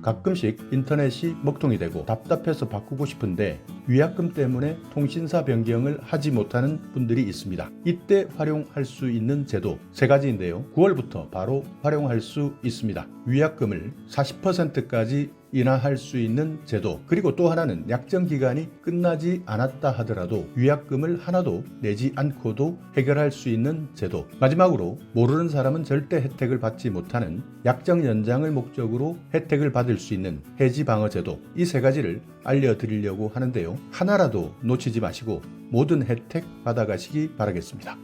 가끔씩 인터넷이 먹통이 되고 답답해서 바꾸고 싶은데 위약금 때문에 통신사 변경을 하지 못하는 분들이 있습니다. 이때 활용할 수 있는 제도 3가지인데요. 9월부터 바로 활용할 수 있습니다. 위약금을 40%까지 인하할 수 있는 제도, 그리고 또 하나는 약정기간이 끝나지 않았다 하더라도 위약금을 하나도 내지 않고도 해결할 수 있는 제도, 마지막으로 모르는 사람은 절대 혜택을 받지 못하는 약정 연장을 목적으로 혜택을 받을 수 있는 해지 방어 제도, 이 3가지를 알려드리려고 하는데요. 하나라도 놓치지 마시고 모든 혜택 받아가시기 바라겠습니다.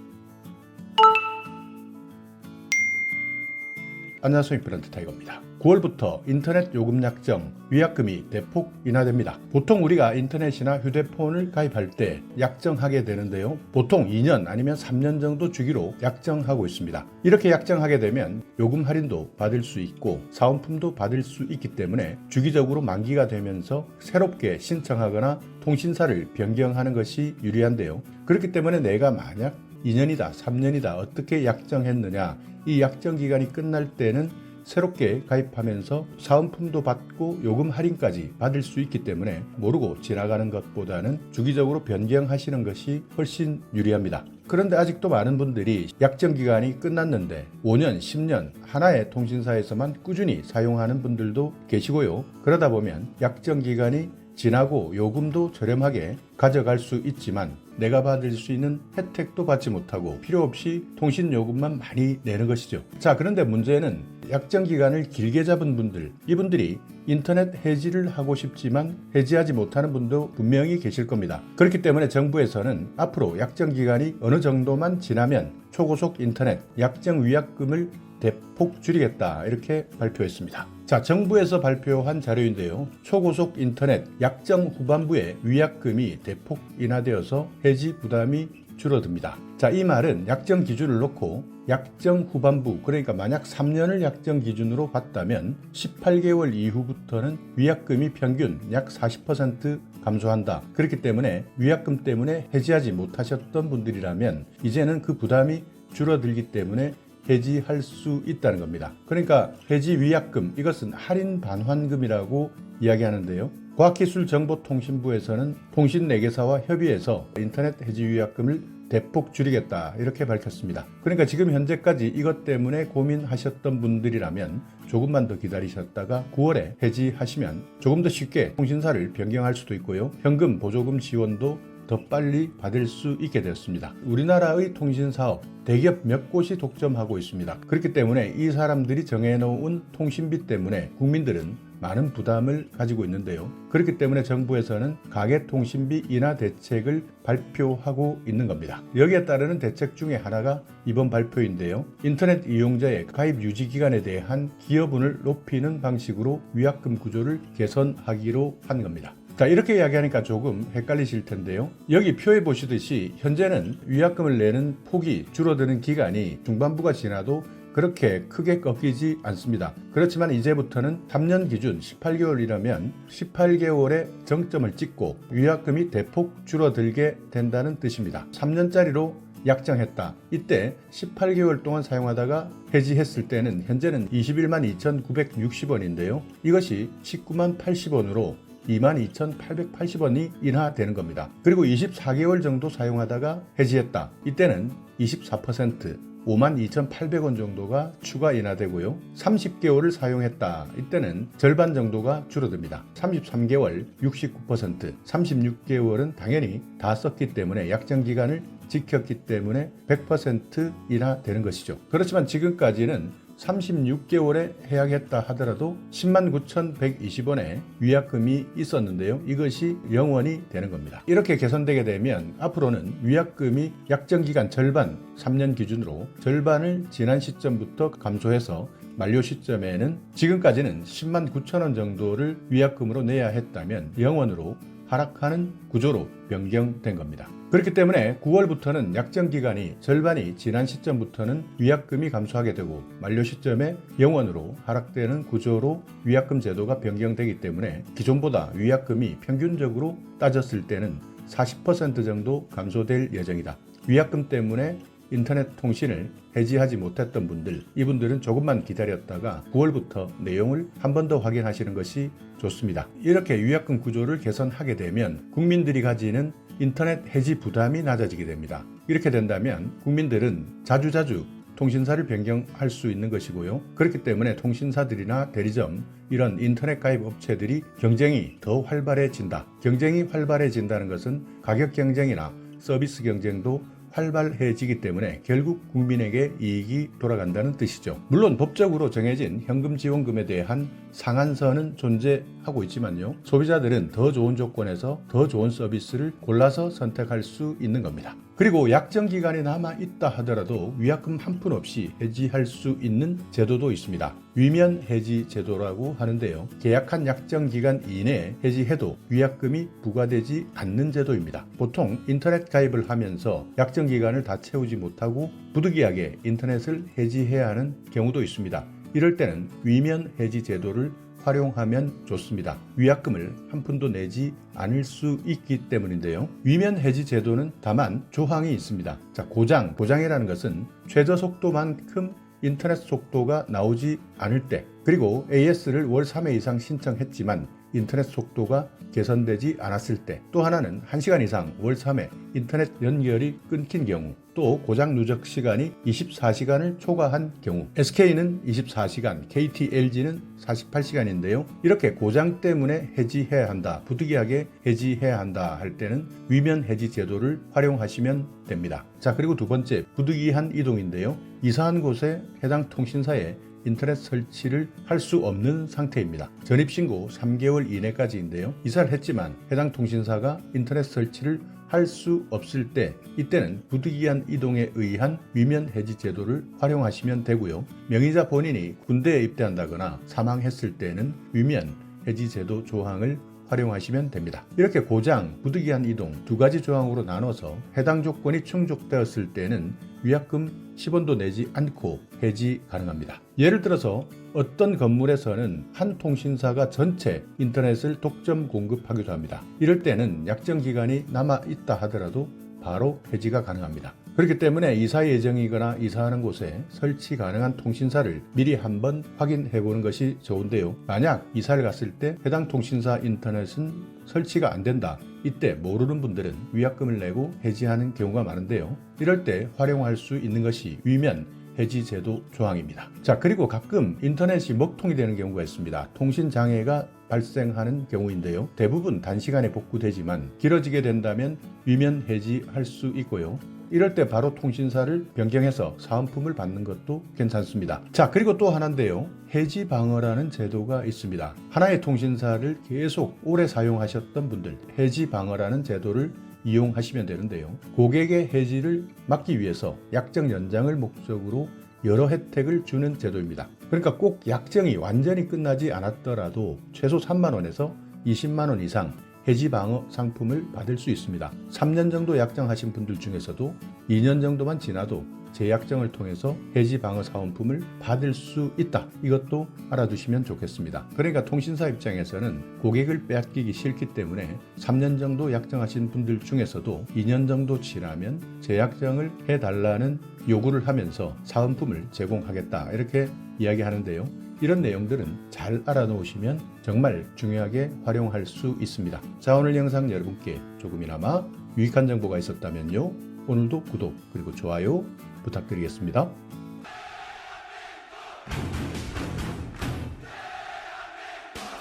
안녕하세요. 인플런트 타이거입니다. 9월부터 인터넷 요금 약정 위약금이 대폭 인하됩니다. 보통 우리가 인터넷이나 휴대폰을 가입할 때 약정하게 되는데요. 보통 2년 아니면 3년 정도 주기로 약정하고 있습니다. 이렇게 약정하게 되면 요금 할인도 받을 수 있고 사은품도 받을 수 있기 때문에 주기적으로 만기가 되면서 새롭게 신청하거나 통신사를 변경하는 것이 유리한데요. 그렇기 때문에 내가 만약 2년이다, 3년이다 어떻게 약정했느냐, 이 약정 기간이 끝날 때는 새롭게 가입하면서 사은품도 받고 요금 할인까지 받을 수 있기 때문에 모르고 지나가는 것보다는 주기적으로 변경하시는 것이 훨씬 유리합니다. 그런데 아직도 많은 분들이 약정 기간이 끝났는데 5년, 10년 하나의 통신사에서만 꾸준히 사용하는 분들도 계시고요. 그러다 보면 약정 기간이 지나고 요금도 저렴하게 가져갈 수 있지만 내가 받을 수 있는 혜택도 받지 못하고 필요 없이 통신 요금만 많이 내는 것이죠. 자, 그런데 문제는 약정 기간을 길게 잡은 분들, 이분들이 인터넷 해지를 하고 싶지만 해지하지 못하는 분도 분명히 계실 겁니다. 그렇기 때문에 정부에서는 앞으로 약정 기간이 어느 정도만 지나면 초고속 인터넷 약정 위약금을 대폭 줄이겠다 이렇게 발표했습니다. 자, 정부에서 발표한 자료인데요. 초고속 인터넷 약정 후반부에 위약금이 대폭 인하되어서 해지 부담이 줄어듭니다. 자, 이 말은 약정 기준을 놓고 약정 후반부, 그러니까 만약 3년을 약정 기준으로 봤다면 18개월 이후부터는 위약금이 평균 약 40% 감소한다. 그렇기 때문에 위약금 때문에 해지하지 못하셨던 분들이라면 이제는 그 부담이 줄어들기 때문에 해지할 수 있다는 겁니다. 그러니까 해지 위약금, 이것은 할인 반환금이라고 이야기하는데요. 과학기술정보통신부에서는 통신 4개사와 협의해서 인터넷 해지 위약금을 대폭 줄이겠다 이렇게 밝혔습니다. 그러니까 지금 현재까지 이것 때문에 고민하셨던 분들이라면 조금만 더 기다리셨다가 9월에 해지하시면 조금 더 쉽게 통신사를 변경할 수도 있고요. 현금 보조금 지원도 더 빨리 받을 수 있게 되었습니다. 우리나라의 통신사업 대기업 몇 곳이 독점하고 있습니다. 그렇기 때문에 이 사람들이 정해놓은 통신비 때문에 국민들은 많은 부담을 가지고 있는데요. 그렇기 때문에 정부에서는 가계통신비 인하 대책을 발표하고 있는 겁니다. 여기에 따르는 대책 중에 하나가 이번 발표인데요. 인터넷 이용자의 가입 유지 기간에 대한 기여분을 높이는 방식으로 위약금 구조를 개선하기로 한 겁니다. 자, 이렇게 이야기하니까 조금 헷갈리실 텐데요. 여기 표에 보시듯이 현재는 위약금을 내는 폭이 줄어드는 기간이 중반부가 지나도 그렇게 크게 꺾이지 않습니다. 그렇지만 이제부터는 3년 기준 18개월이라면 18개월의 정점을 찍고 위약금이 대폭 줄어들게 된다는 뜻입니다. 3년짜리로 약정했다. 이때 18개월 동안 사용하다가 해지했을 때는 현재는 21만 2,960원인데요. 이것이 19만 80원으로 22,880원이 인하되는 겁니다. 그리고 24개월 정도 사용하다가 해지했다. 이때는 24%, 52,800원 정도가 추가 인하되고요. 30개월을 사용했다. 이때는 절반 정도가 줄어듭니다. 33개월 69%, 36개월은 당연히 다 썼기 때문에 약정 기간을 지켰기 때문에 100% 인하되는 것이죠. 그렇지만 지금까지는 36개월에 해약했다 하더라도 109,120원의 위약금이 있었는데요. 이것이 0원이 되는 겁니다. 이렇게 개선되게 되면 앞으로는 위약금이 약정기간 절반, 3년 기준으로 절반을 지난 시점부터 감소해서 만료 시점에는 지금까지는 109,000원 정도를 위약금으로 내야 했다면 0원으로 하락하는 구조로 변경된 겁니다. 그렇기 때문에 9월부터는 약정 기간이 절반이 지난 시점부터는 위약금이 감소하게 되고 만료 시점에 0원으로 하락되는 구조로 위약금 제도가 변경되기 때문에 기존보다 위약금이 평균적으로 따졌을 때는 40% 정도 감소될 예정이다. 위약금 때문에 인터넷 통신을 해지하지 못했던 분들, 이분들은 조금만 기다렸다가 9월부터 내용을 한 번 더 확인하시는 것이 좋습니다. 이렇게 위약금 구조를 개선하게 되면 국민들이 가지는 인터넷 해지 부담이 낮아지게 됩니다. 이렇게 된다면 국민들은 자주자주 통신사를 변경할 수 있는 것이고요. 그렇기 때문에 통신사들이나 대리점, 이런 인터넷 가입 업체들이 경쟁이 더 활발해진다. 경쟁이 활발해진다는 것은 가격 경쟁이나 서비스 경쟁도 활발해지기 때문에 결국 국민에게 이익이 돌아간다는 뜻이죠. 물론 법적으로 정해진 현금 지원금에 대한 상한선은 존재하고 있지만요. 소비자들은 더 좋은 조건에서 더 좋은 서비스를 골라서 선택할 수 있는 겁니다. 그리고 약정 기간이 남아 있다 하더라도 위약금 한 푼 없이 해지할 수 있는 제도도 있습니다. 위면 해지 제도라고 하는데요. 계약한 약정 기간 이내에 해지해도 위약금이 부과되지 않는 제도입니다. 보통 인터넷 가입을 하면서 약정 기간을 다 채우지 못하고 부득이하게 인터넷을 해지해야 하는 경우도 있습니다. 이럴 때는 위면 해지 제도를 활용하면 좋습니다. 위약금을 한 푼도 내지 않을 수 있기 때문인데요. 위면 해지 제도는 다만 조항이 있습니다. 자, 고장이라는 것은 최저 속도만큼 인터넷 속도가 나오지 않을 때, 그리고 AS를 월 3회 이상 신청했지만 인터넷 속도가 개선되지 않았을 때, 또 하나는 1시간 이상 월 3회 인터넷 연결이 끊긴 경우, 또 고장 누적 시간이 24시간을 초과한 경우, SK는 24시간, KT, LG는 48시간인데요. 이렇게 고장 때문에 해지해야 한다, 부득이하게 해지해야 한다 할 때는 위면 해지 제도를 활용하시면 됩니다. 자, 그리고 두 번째, 부득이한 이동인데요. 이사한 곳에 해당 통신사에 인터넷 설치를 할 수 없는 상태입니다. 전입신고 3개월 이내까지인데요. 이사를 했지만 해당 통신사가 인터넷 설치를 할 수 없을 때, 이때는 부득이한 이동에 의한 위면 해지 제도를 활용하시면 되고요. 명의자 본인이 군대에 입대한다거나 사망했을 때는 위면 해지 제도 조항을 활용하시면 됩니다. 이렇게 고장, 부득이한 이동 두 가지 조항으로 나눠서 해당 조건이 충족되었을 때는 위약금 10원도 내지 않고 해지 가능합니다. 예를 들어서 어떤 건물에서는 한 통신사가 전체 인터넷을 독점 공급하기도 합니다. 이럴 때는 약정 기간이 남아 있다 하더라도 바로 해지가 가능합니다. 그렇기 때문에 이사 예정이거나 이사하는 곳에 설치 가능한 통신사를 미리 한번 확인해 보는 것이 좋은데요. 만약 이사를 갔을 때 해당 통신사 인터넷은 설치가 안 된다. 이때 모르는 분들은 위약금을 내고 해지하는 경우가 많은데요. 이럴 때 활용할 수 있는 것이 위면 해지 제도 조항입니다. 자, 그리고 가끔 인터넷이 먹통이 되는 경우가 있습니다. 통신 장애가 발생하는 경우인데요. 대부분 단시간에 복구되지만 길어지게 된다면 위면 해지할 수 있고요. 이럴 때 바로 통신사를 변경해서 사은품을 받는 것도 괜찮습니다. 자, 그리고 또 하나인데요. 해지 방어라는 제도가 있습니다. 하나의 통신사를 계속 오래 사용하셨던 분들, 해지 방어라는 제도를 이용하시면 되는데요. 고객의 해지를 막기 위해서 약정 연장을 목적으로 여러 혜택을 주는 제도입니다. 그러니까 꼭 약정이 완전히 끝나지 않았더라도 최소 3만 원에서 20만 원 이상 해지 방어 상품을 받을 수 있습니다. 3년 정도 약정하신 분들 중에서도 2년 정도만 지나도 재약정을 통해서 해지 방어 사은품을 받을 수 있다. 이것도 알아두시면 좋겠습니다. 그러니까 통신사 입장에서는 고객을 빼앗기기 싫기 때문에 3년 정도 약정하신 분들 중에서도 2년 정도 지나면 재약정을 해달라는 요구를 하면서 사은품을 제공하겠다. 이렇게 이야기하는데요. 이런 내용들은 잘 알아놓으시면 정말 중요하게 활용할 수 있습니다. 자, 오늘 영상 여러분께 조금이나마 유익한 정보가 있었다면요. 오늘도 구독 그리고 좋아요 부탁드리겠습니다.